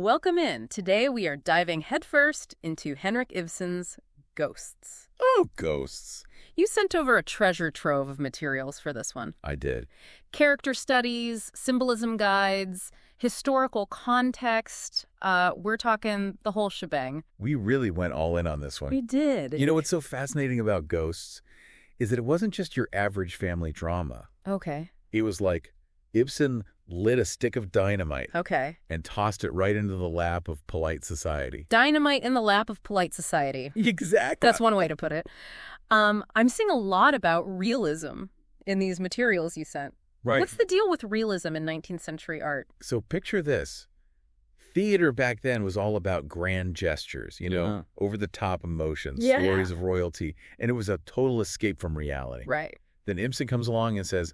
Welcome in. Today we are diving headfirst into Henrik Ibsen's Ghosts. Oh, ghosts. You sent over a treasure trove of materials for this one. I did. Character studies, symbolism guides, historical context. We're talking the whole shebang. We really went all in on this one. We did. You know what's so fascinating about Ghosts is that it wasn't just your average family drama. Okay. It was like Ibsen lit a stick of dynamite Okay. and tossed it right into the lap of polite society. Dynamite in the lap of polite society. Exactly. That's one way to put it. I'm seeing a lot about realism in these materials you sent. Right. What's the deal with realism in 19th century art? So picture this. Theater back then was all about grand gestures, over-the-top emotions, Yeah. stories of royalty, and it was a total escape from reality. Right. Then Ibsen comes along and says,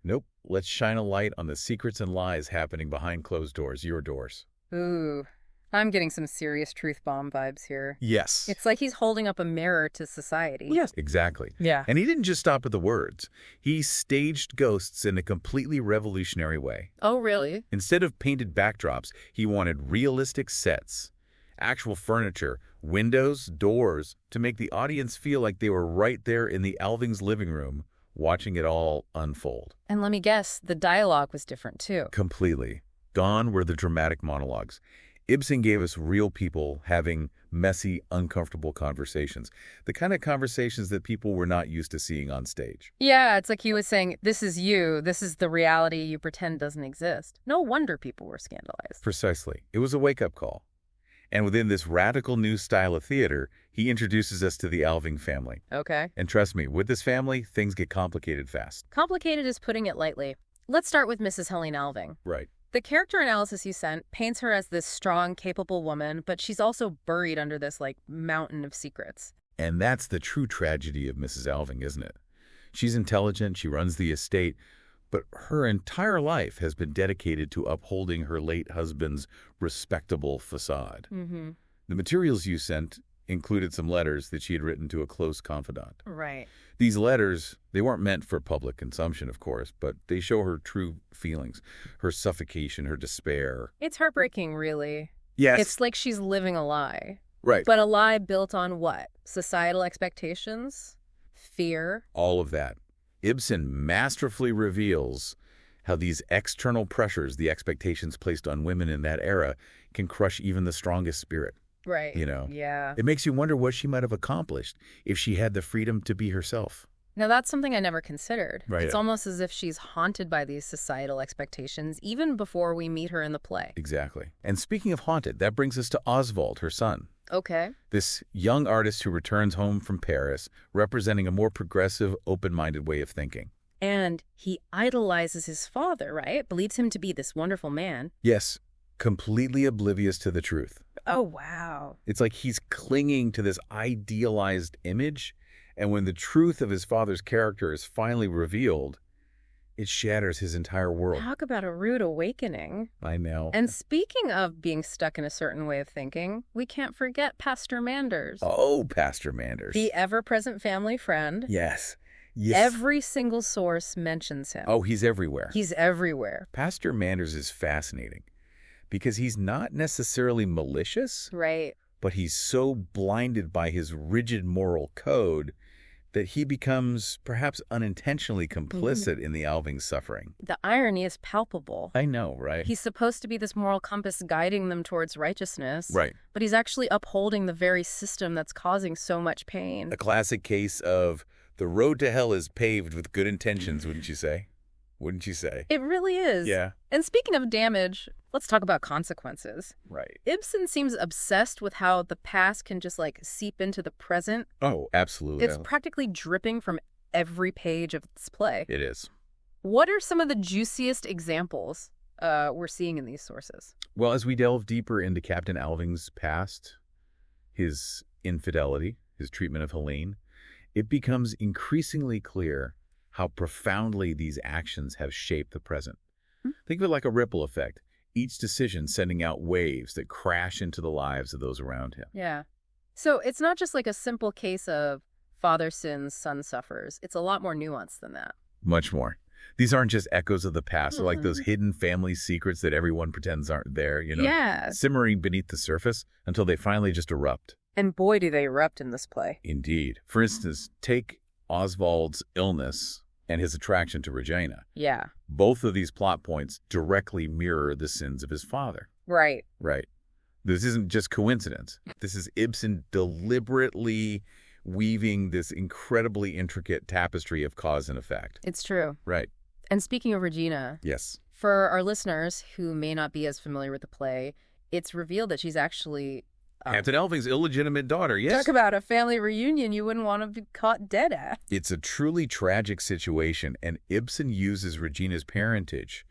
nope, let's shine a light on the secrets and lies happening behind closed doors, your doors. Ooh, I'm getting some serious truth bomb vibes here. Yes. It's like he's holding up a mirror to society. Yes. Exactly. Yeah. And he didn't just stop at the words. He staged Ghosts in a completely revolutionary way. Oh, really? Instead of painted backdrops, he wanted realistic sets, actual furniture, windows, doors, to make the audience feel like they were right there in the Alvings' living room, watching it all unfold. And let me guess, the dialogue was different too. Completely. Gone were the dramatic monologues. Ibsen gave us real people having messy, uncomfortable conversations. The kind of conversations that people were not used to seeing on stage. Yeah, it's like he was saying, this is you, this is the reality you pretend doesn't exist. No wonder people were scandalized. Precisely. It was a wake-up call. And within this radical new style of theater, he introduces us to the Alving family. Okay. And trust me, with this family, things get complicated fast. Complicated is putting it lightly. Let's start with Mrs. Helene Alving. Right. The character analysis you sent paints her as this strong, capable woman, but she's also buried under this, mountain of secrets. And that's the true tragedy of Mrs. Alving, isn't it? She's intelligent, she runs the estate, but her entire life has been dedicated to upholding her late husband's respectable facade. Mm-hmm. The materials you sent included some letters that she had written to a close confidant. Right. These letters, they weren't meant for public consumption, of course, but they show her true feelings, her suffocation, her despair. It's heartbreaking, really. Yes. It's like she's living a lie. Right. But a lie built on what? Societal expectations? Fear? All of that. Ibsen masterfully reveals how these external pressures, the expectations placed on women in that era, can crush even the strongest spirit. Right. Yeah. It makes you wonder what she might have accomplished if she had the freedom to be herself. Now, that's something I never considered. Right. It's almost as if she's haunted by these societal expectations even before we meet her in the play. Exactly. And speaking of haunted, that brings us to Oswald, her son. Okay. This young artist who returns home from Paris, representing a more progressive, open-minded way of thinking. And he idolizes his father, right? Believes him to be this wonderful man. Yes, completely oblivious to the truth. Oh, wow. It's like he's clinging to this idealized image, and when the truth of his father's character is finally revealed, it shatters his entire world. Talk about a rude awakening. I know. And speaking of being stuck in a certain way of thinking, we can't forget Pastor Manders. Oh, Pastor Manders. The ever-present family friend. Yes. Yes. Every single source mentions him. Oh, he's everywhere. He's everywhere. Pastor Manders is fascinating because he's not necessarily malicious, Right. but he's so blinded by his rigid moral code that he becomes perhaps unintentionally complicit in the Alvings' suffering. The irony is palpable. I know, right? He's supposed to be this moral compass guiding them towards righteousness. Right. But he's actually upholding the very system that's causing so much pain. A classic case of the road to hell is paved with good intentions, wouldn't you say? Wouldn't you say? It really is. Yeah. And speaking of damage, let's talk about consequences. Right. Ibsen seems obsessed with how the past can just seep into the present. Oh, absolutely. It's practically dripping from every page of this play. It is. What are some of the juiciest examples we're seeing in these sources? Well, as we delve deeper into Captain Alving's past, his infidelity, his treatment of Helene, it becomes increasingly clear how profoundly these actions have shaped the present. Think of it like a ripple effect, each decision sending out waves that crash into the lives of those around him. Yeah. So it's not just like a simple case of father sins, son suffers. It's a lot more nuanced than that. Much more. These aren't just echoes of the past. They're like those Mhm. hidden family secrets that everyone pretends aren't there, Yeah. simmering beneath the surface until they finally just erupt. And boy, do they erupt in this play. Indeed. For instance, take Oswald's illness and his attraction to Regina. Yeah. Both of these plot points directly mirror the sins of his father. Right. Right. This isn't just coincidence. This is Ibsen deliberately weaving this incredibly intricate tapestry of cause and effect. It's true. Right. And speaking of Regina, Yes. for our listeners who may not be as familiar with the play, it's revealed that she's actually... Hampton Elving's illegitimate daughter, yes. Talk about a family reunion you wouldn't want to be caught dead at. It's a truly tragic situation, and Ibsen uses Regina's parentage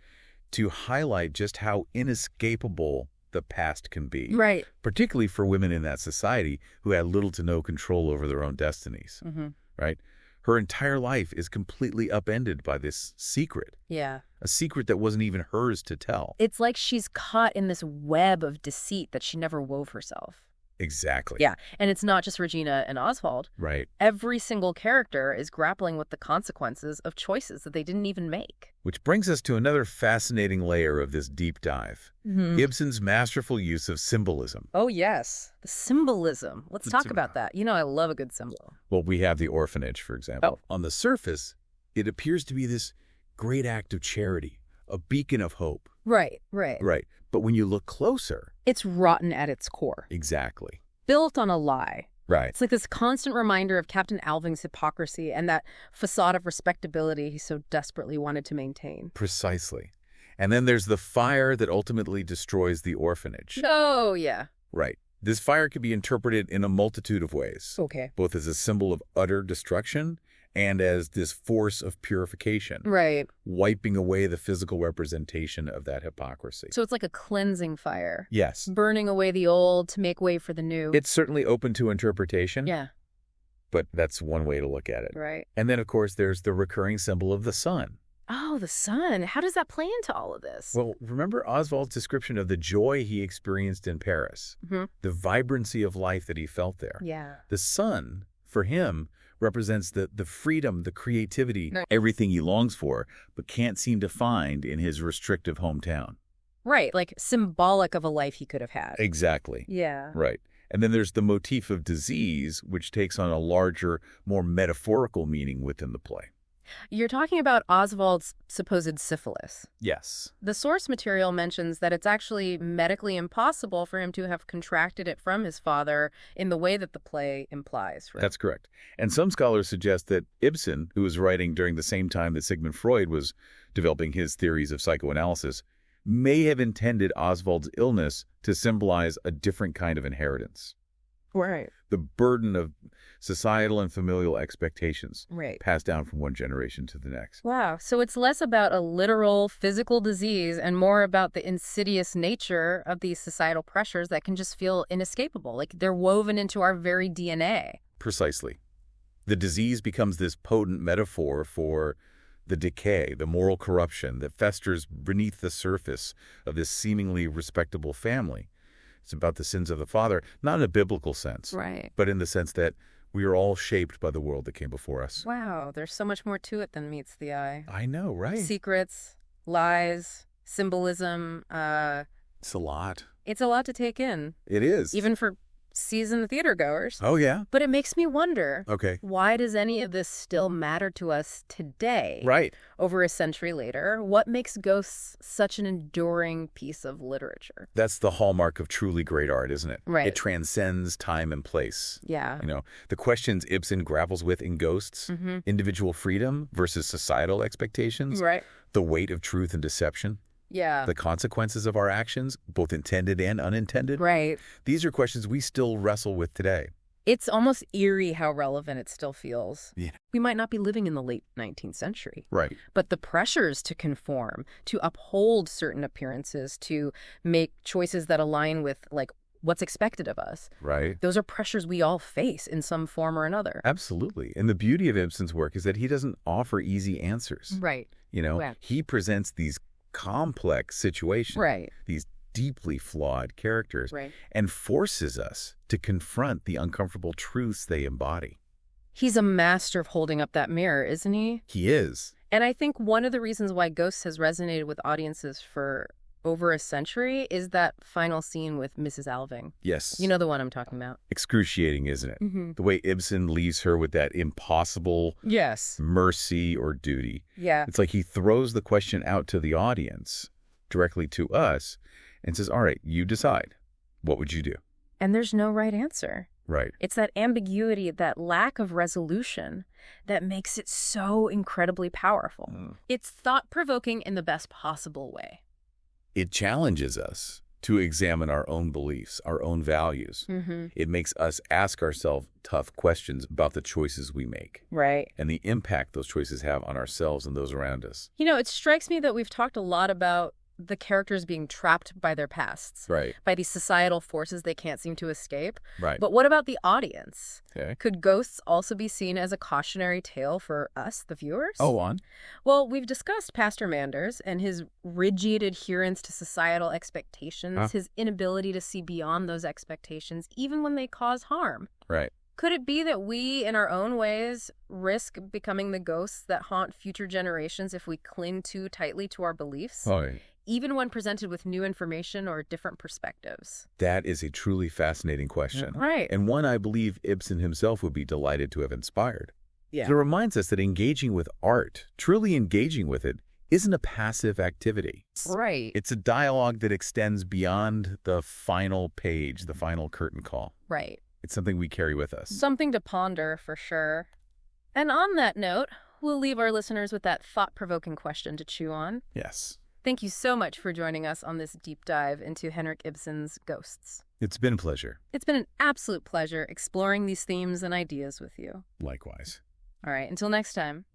to highlight just how inescapable the past can be, Right. particularly for women in that society who had little to no control over their own destinies, Mm-hmm. right? Her entire life is completely upended by this secret, Yeah. a secret that wasn't even hers to tell. It's like she's caught in this web of deceit that she never wove herself. Exactly. Yeah. And it's not just Regina and Oswald. Right. Every single character is grappling with the consequences of choices that they didn't even make. Which brings us to another fascinating layer of this deep dive. Mm-hmm. Ibsen's masterful use of symbolism. Oh, yes. The symbolism. Let's talk about that. You know, I love a good symbol. Well, we have the orphanage, for example. Oh. On the surface, it appears to be this great act of charity, a beacon of hope. Right, right. Right. But when you look closer... It's rotten at its core. Exactly. Built on a lie. Right. It's like this constant reminder of Captain Alving's hypocrisy and that facade of respectability he so desperately wanted to maintain. Precisely. And then there's the fire that ultimately destroys the orphanage. Oh, yeah. Right. This fire could be interpreted in a multitude of ways, Okay. both as a symbol of utter destruction and as this force of purification, Right. wiping away the physical representation of that hypocrisy. So it's like a cleansing fire. Yes. Burning away the old to make way for the new. It's certainly open to interpretation, Yeah. but that's one way to look at it. Right. And then, of course, there's the recurring symbol of the sun. Oh, the sun. How does that play into all of this? Well, remember Oswald's description of the joy he experienced in Paris, Mhm. the vibrancy of life that he felt there. Yeah. The sun, for him, represents the freedom, the creativity, Right. everything he longs for, but can't seem to find in his restrictive hometown. Right. Like symbolic of a life he could have had. Exactly. Yeah. Right. And then there's the motif of disease, which takes on a larger, more metaphorical meaning within the play. You're talking about Oswald's supposed syphilis. Yes. The source material mentions that it's actually medically impossible for him to have contracted it from his father in the way that the play implies. Right? That's correct. And some scholars suggest that Ibsen, who was writing during the same time that Sigmund Freud was developing his theories of psychoanalysis, may have intended Oswald's illness to symbolize a different kind of inheritance. Right. The burden of societal and familial expectations Right. passed down from one generation to the next. Wow. So it's less about a literal physical disease and more about the insidious nature of these societal pressures that can just feel inescapable. Like they're woven into our very DNA. Precisely. The disease becomes this potent metaphor for the decay, the moral corruption that festers beneath the surface of this seemingly respectable family. It's about the sins of the father, not in a biblical sense, Right. but in the sense that we are all shaped by the world that came before us. Wow. There's so much more to it than meets the eye. I know, right? Secrets, lies, symbolism. It's a lot. It's a lot to take in, It is. even for seasoned theater goers. Oh, yeah? But it makes me wonder, Okay. why does any of this still matter to us today? Right. Over a century later, what makes Ghosts such an enduring piece of literature? That's the hallmark of truly great art, isn't it? Right. It transcends time and place. Yeah. You know, the questions Ibsen grapples with in Ghosts, Mm-hmm. individual freedom versus societal expectations, Right. the weight of truth and deception, Yeah. the consequences of our actions, both intended and unintended. Right. These are questions we still wrestle with today. It's almost eerie how relevant it still feels. Yeah. We might not be living in the late 19th century, Right. but the pressures to conform, to uphold certain appearances, to make choices that align with, like, what's expected of us, Right. those are pressures we all face in some form or another. Absolutely. And the beauty of Ibsen's work is that he doesn't offer easy answers. Right. You know, Yeah. he presents these complex situations, Right. these deeply flawed characters, Right. and forces us to confront the uncomfortable truths they embody. He's a master of holding up that mirror, isn't he? He is. And I think one of the reasons why Ghosts has resonated with audiences for over a century is that final scene with Mrs. Alving. Yes. You know the one I'm talking about. Excruciating, isn't it? Mm-hmm. The way Ibsen leaves her with that impossible Yes. mercy or duty. Yeah. It's like he throws the question out to the audience, directly to us, and says, all right, you decide. What would you do? And there's no right answer. Right. It's that ambiguity, that lack of resolution that makes it so incredibly powerful. It's thought-provoking in the best possible way. It challenges us to examine our own beliefs, our own values. Mm-hmm. It makes us ask ourselves tough questions about the choices we make Right. and the impact those choices have on ourselves and those around us. You know, it strikes me that we've talked a lot about the characters being trapped by their pasts, Right. by these societal forces they can't seem to escape. Right. But what about the audience? Okay. Could Ghosts also be seen as a cautionary tale for us, the viewers? Oh, on. Well, we've discussed Pastor Manders and his rigid adherence to societal expectations, his inability to see beyond those expectations, even when they cause harm. Right. Could it be that we, in our own ways, risk becoming the ghosts that haunt future generations if we cling too tightly to our beliefs? Oh, yeah. Even when presented with new information or different perspectives? That is a truly fascinating question. Right. And one I believe Ibsen himself would be delighted to have inspired. Yeah. It reminds us that engaging with art, truly engaging with it, isn't a passive activity. Right. It's a dialogue that extends beyond the final page, the final curtain call. Right. It's something we carry with us. Something to ponder, for sure. And on that note, we'll leave our listeners with that thought-provoking question to chew on. Yes. Thank you so much for joining us on this deep dive into Henrik Ibsen's Ghosts. It's been a pleasure. It's been an absolute pleasure exploring these themes and ideas with you. Likewise. All right, until next time.